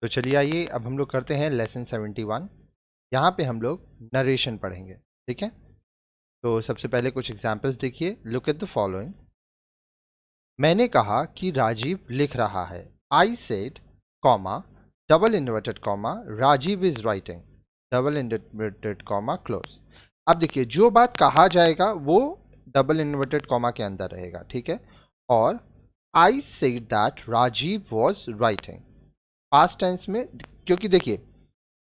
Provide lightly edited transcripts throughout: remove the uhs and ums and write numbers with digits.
तो चलिए आइए अब हम लोग करते हैं लेसन 71। यहाँ पे हम लोग नरेशन पढ़ेंगे। ठीक है, तो सबसे पहले कुछ एग्जाम्पल्स देखिए। Look at the following. मैंने कहा कि राजीव लिख रहा है। I said comma double inverted comma Rajiv is writing double inverted comma close. अब देखिए, जो बात कहा जाएगा वो डबल इन्वर्टेड कॉमा के अंदर रहेगा। ठीक है, और I said that Rajiv was writing past tense में, क्योंकि देखिए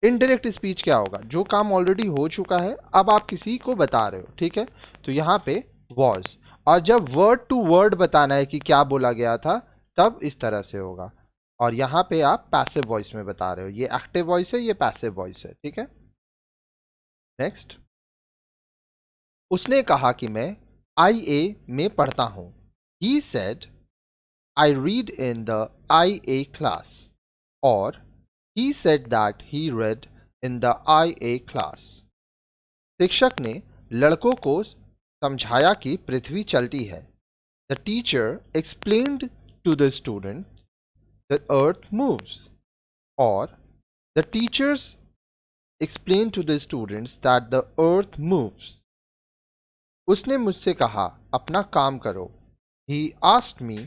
इनडायरेक्ट स्पीच क्या होगा, जो काम ऑलरेडी हो चुका है अब आप किसी को बता रहे हो। ठीक है, तो यहाँ पे वॉज, और जब वर्ड टू वर्ड बताना है कि क्या बोला गया था तब इस तरह से होगा। और यहाँ पे आप पैसिव वॉइस में बता रहे हो, ये एक्टिव वॉइस है, ये पैसिव वॉइस है। ठीक है, नेक्स्ट। उसने कहा कि मैं IA में पढ़ता हूँ। He said I read in the IA class, और he said that he read in the IA class. शिक्षक ने लड़कों को समझाया कि पृथ्वी चलती है। The teacher explained to the students that earth moves, और the teachers explained to the students that the earth moves. उसने मुझसे कहा अपना काम करो। He asked me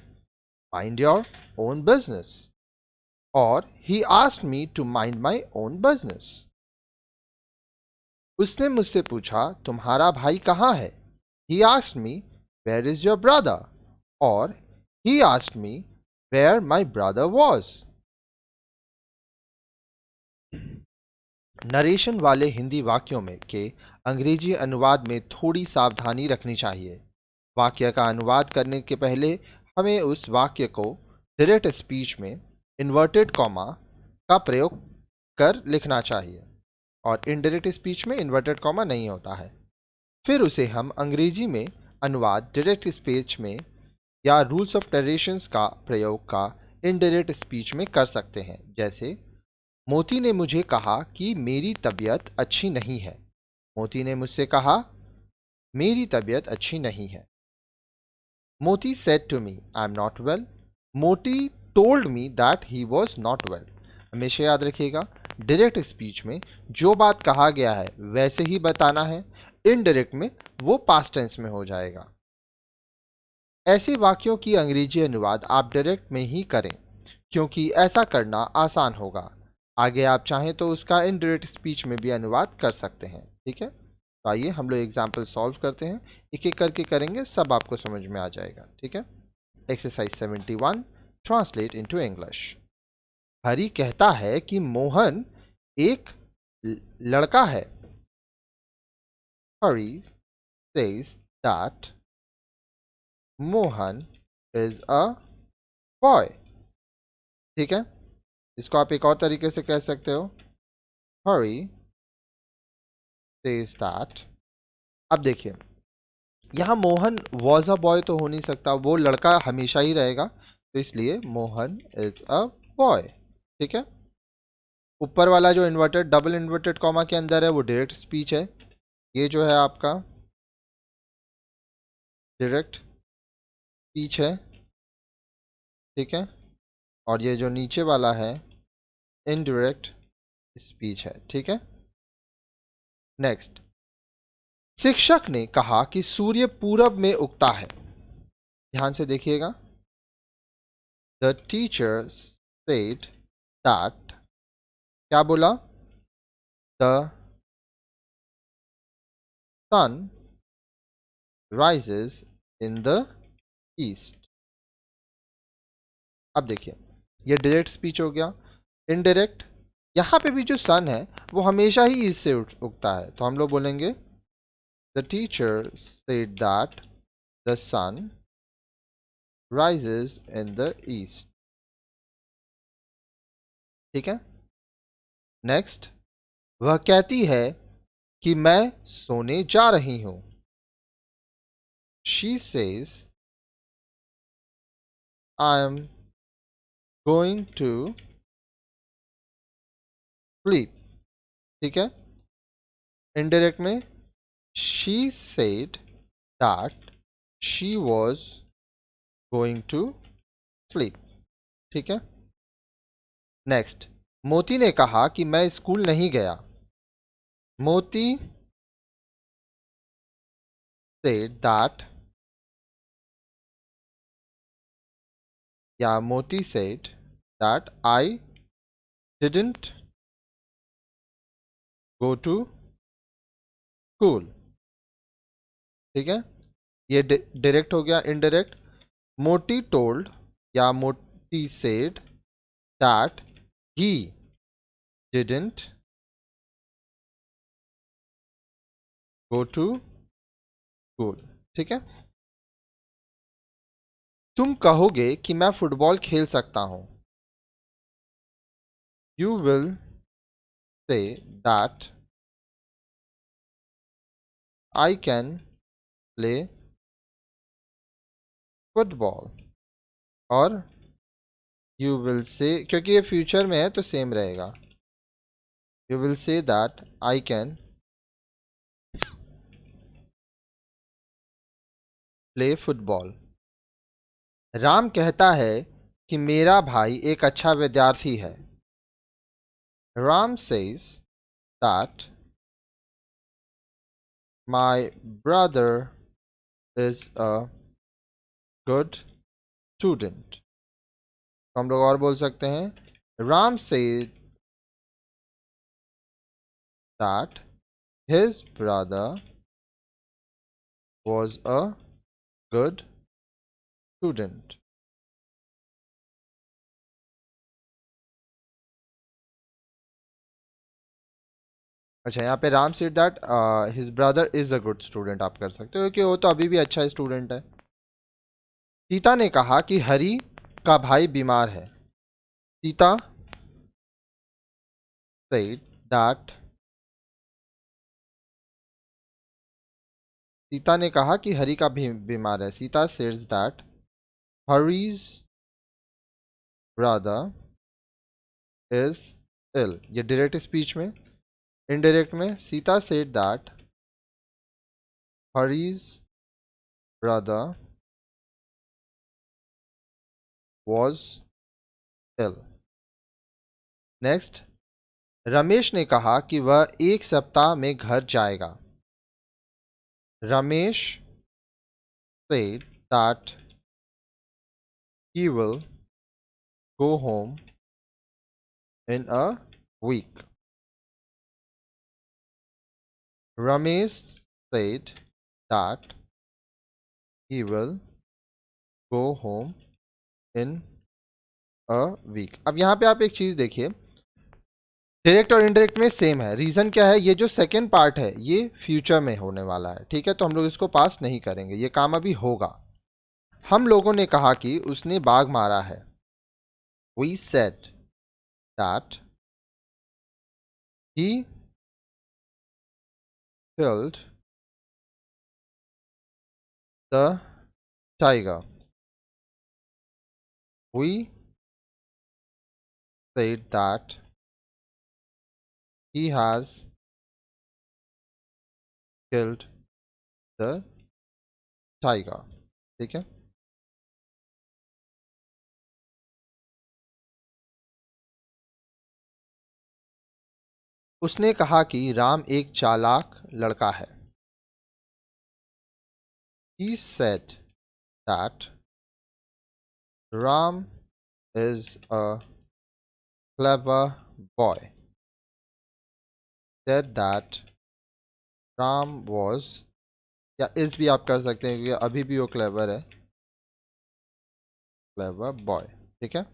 mind your own business, और he asked me to mind my own business. उसने मुझसे पूछा तुम्हारा भाई कहाँ है। He asked me where is your brother, और he asked me where my brother was. Narration वाले हिंदी वाक्यों में के अंग्रेजी अनुवाद में थोड़ी सावधानी रखनी चाहिए। वाक्य का अनुवाद करने के पहले हमें उस वाक्य को डायरेक्ट स्पीच में इन्वर्टेड कॉमा का प्रयोग कर लिखना चाहिए, और इनडायरेक्ट स्पीच में इन्वर्टेड कॉमा नहीं होता है। फिर उसे हम अंग्रेजी में अनुवाद डायरेक्ट स्पीच में या रूल्स ऑफ नरेशंस का प्रयोग का इनडायरेक्ट स्पीच में कर सकते हैं। जैसे मोती ने मुझे कहा कि मेरी तबीयत अच्छी नहीं है। मोती ने मुझसे कहा मेरी तबीयत अच्छी नहीं है। Moti said to me I am not well. Moti told me that he was not well. हमेशा याद रखिएगा, डायरेक्ट स्पीच में जो बात कहा गया है वैसे ही बताना है, इनडायरेक्ट में वो पास्ट टेंस में हो जाएगा। ऐसे वाक्यों की अंग्रेजी अनुवाद आप डायरेक्ट में ही करें, क्योंकि ऐसा करना आसान होगा। आगे आप चाहें तो उसका इनडायरेक्ट स्पीच में भी अनुवाद कर सकते हैं। ठीक है, तो आइए हम लोग एग्जाम्पल सॉल्व करते हैं, एक एक करके करेंगे, सब आपको समझ में आ जाएगा। ठीक है, exercise 71 translate into English. Hari कहता है कि मोहन एक लड़का है। Hari says that Mohan is a boy. ठीक है, इसको आप एक और तरीके से कह सकते हो, हरी सेज दैट। अब देखिए, यहाँ मोहन वॉज अ बॉय तो हो नहीं सकता, वो लड़का हमेशा ही रहेगा, तो इसलिए मोहन इज अ बॉय। ठीक है, ऊपर वाला जो इन्वर्टेड डबल इन्वर्टेड कॉमा के अंदर है वो डायरेक्ट स्पीच है, ये जो है आपका डायरेक्ट स्पीच है। ठीक है, और ये जो नीचे वाला है इनडायरेक्ट स्पीच है। ठीक है, नेक्स्ट। शिक्षक ने कहा कि सूर्य पूरब में उगता है। ध्यान से देखिएगा, द टीचर सेड दैट, क्या बोला, the sun rises in the east. अब देखिए, ये डायरेक्ट स्पीच हो गया। इनडायरेक्ट, यहाँ पे भी जो सन है वो हमेशा ही ईस्ट से उगता है, तो हम लोग बोलेंगे the teacher said that the sun rises in the east. ठीक है, नेक्स्ट। वह कहती है कि मैं सोने जा रही हूं। She says I am going to sleep. ठीक है, इनडायरेक्ट में she said that she was going to sleep. ठीक है, नेक्स्ट। मोती ने कहा कि मैं स्कूल नहीं गया। मोती said that, या मोती said that I didn't go to school। ठीक है, ये डायरेक्ट हो गया। इनडायरेक्ट, मोती टोल्ड या मोती said that he didn't go to school। ठीक है, तुम कहोगे कि मैं फुटबॉल खेल सकता हूं। You will say that I can play football. और यू विल से, क्योंकि ये फ्यूचर में है तो सेम रहेगा। You will say that I can play football. Ram कहता है कि मेरा भाई एक अच्छा विद्यार्थी है। Ram says that my brother is a good student. तो हम लोग और बोल सकते हैं, Ram says that his brother was a good student। अच्छा, यहाँ पे Ram said that his brother is a good student आप कर सकते हो कि वो तो अभी भी अच्छा स्टूडेंट है। सीता ने कहा कि हरी का भाई बीमार है। सीता सेड दैट, सीता ने कहा कि हरी का भी बीमार है। सीता सेड्स that Hari's brother is ill. ये डायरेक्ट स्पीच में। इनडायरेक्ट में, Sita said that Hari's brother was ill। Next, Ramesh ने कहा कि वह एक सप्ताह में घर जाएगा। Ramesh said that he will go home in a week। Ramesh said that he will go home in a week। अब यहाँ पे आप एक चीज देखिए, डायरेक्ट और इनडायरेक्ट में सेम है। रीजन क्या है, ये जो सेकंड पार्ट है ये फ्यूचर में होने वाला है। ठीक है, तो हम लोग इसको पास नहीं करेंगे, ये काम अभी होगा। हम लोगों ने कहा कि उसने बाघ मारा है। We said that he killed the tiger। We said that he has killed the tiger। ठीक है, उसने कहा कि राम एक चालाक लड़का है। He said that Ram is a clever boy। Said that Ram was, या इस भी आप कर सकते हैं क्योंकि अभी भी वो क्लेवर है, क्लेवर बॉय। ठीक है,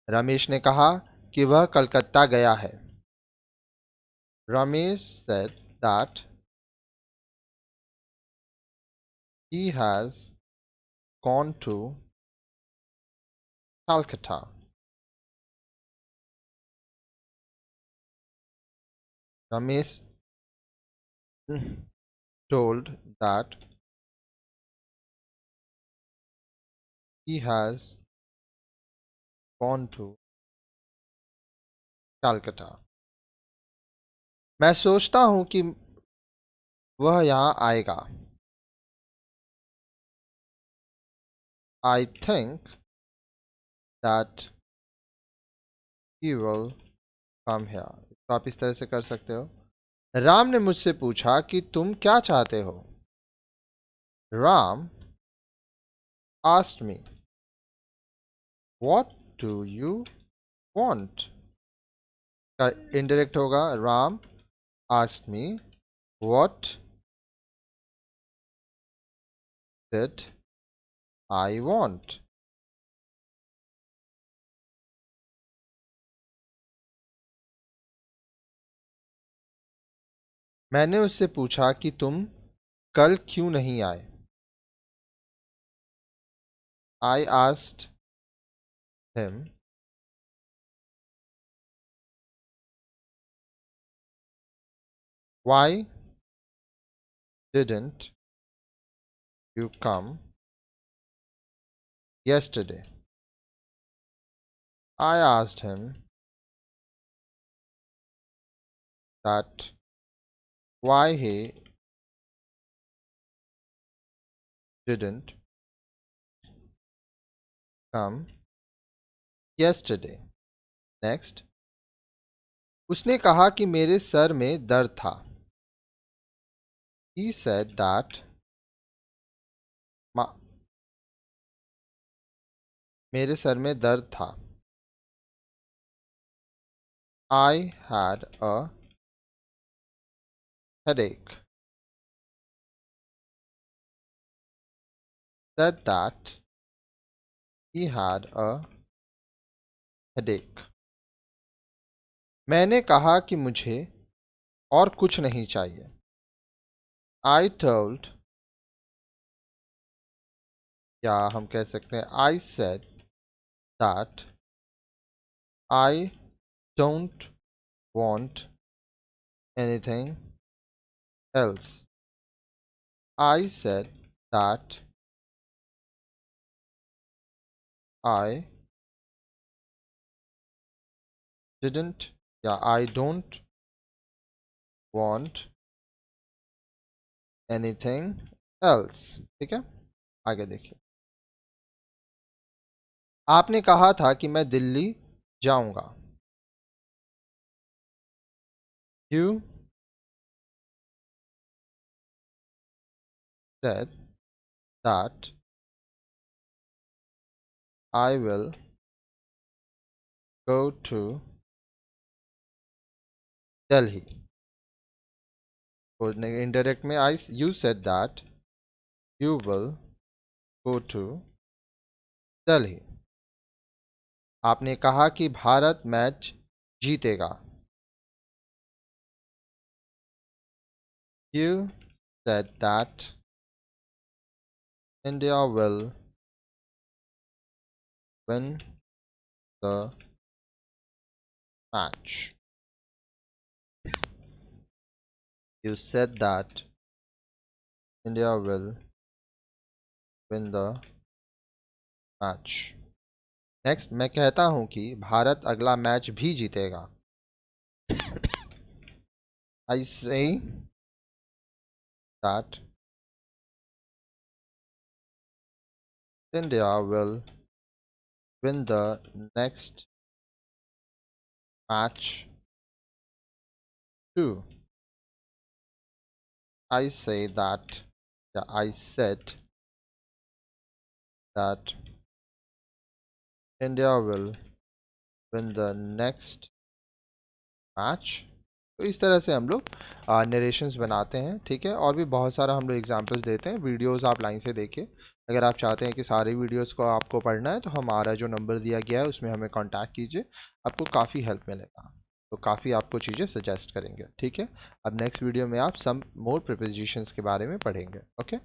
रमेश ने कहा कि वह कलकत्ता गया है। Ramesh said that he has gone to Calcutta। Ramesh told that he has gone to Calcutta। मैं सोचता हूँ कि वह यहाँ आएगा। I think that he will come here, तो आप इस तरह से कर सकते हो। राम ने मुझसे पूछा कि तुम क्या चाहते हो। Ram asked me what do you want। का इंडायरेक्ट होगा Ram asked me what did I want। मैंने उससे पूछा कि तुम कल क्यों नहीं आए। I asked him why didn't you come yesterday। I asked him that why he didn't come yesterday। Next, उसने कहा कि मेरे सर में दर्द था। He said that मेरे सर में दर्द था। I had a headache। Said that he had a headache। मैंने कहा कि मुझे और कुछ नहीं चाहिए। I told, या हम कह सकते हैं I said that I don't want anything else। I said that I didn't, या I don't want anything else। ठीक है, आगे देखिए। आपने कहा था कि मैं दिल्ली जाऊंगा। You said that I will go to Delhi। और indirect में you said that you will go to Delhi। आपने कहा कि भारत मैच जीतेगा। You said that India will win the match। You said that India will win the match। Next, मैं कहता हूं कि भारत अगला मैच भी जीतेगा। I say that India will win the next match too। I say that, yeah, I said that India will win the next match। तो इस तरह से हम लोग नरेशंस बनाते हैं। ठीक है, और भी बहुत सारा हम लोग एग्जांपल्स देते हैं। वीडियोस आप लाइन से देखिए। अगर आप चाहते हैं कि सारी वीडियोस को आपको पढ़ना है तो हमारा जो नंबर दिया गया है उसमें हमें कांटेक्ट कीजिए, आपको काफ़ी हेल्प मिलेगा। तो काफ़ी आपको चीज़ें सजेस्ट करेंगे। ठीक है, अब नेक्स्ट वीडियो में आप सम मोर प्रीपोजिशंस के बारे में पढ़ेंगे। ओके।